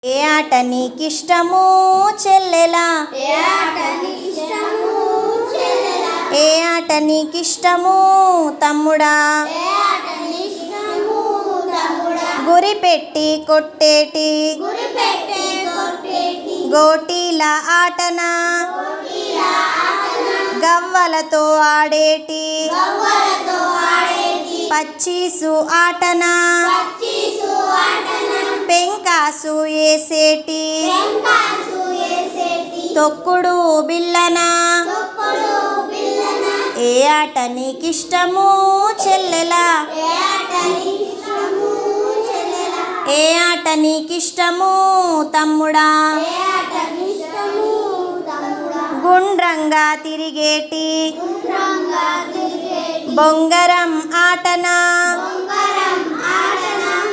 ఏ ఆట నీకిష్టము చెల్లెలా? ఏ ఆట నీకిష్టము తమ్ముడా? గురి పెట్టి కొట్టేటి గోటీల ఆటనా? గవ్వలతో ఆడేటి పచ్చీసు ఆటనా? పెంకాసు ఏసేటి తొక్కుడు బిల్లనా? ఏ ఆట నీకిష్టము చెల్లెలా? ఏ ఆట నీకిష్టము తమ్ముడా? గుండ్రంగా తిరిగేటి బొంగరం ఆటనా?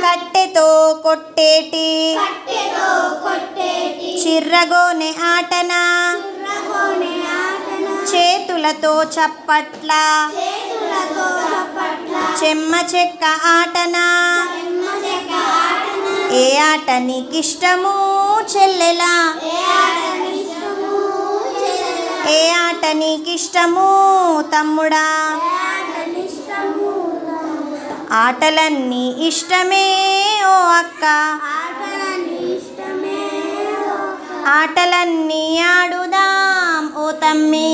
కట్టెతో కొట్టేటి చిర్రగోనె ఆటనా? చేతులతో చప్పట్ల చెమ్మ చెక్క ఆటనా? ఏ ఆట నీకిష్టము చెల్లెలా? ఏ ఆట నీకిష్టము తమ్ముడా? ఆటలన్నీ ఇష్టమే ఓ అక్క, ఆటలన్నీ ఆడుదాం ఓ తమ్మి.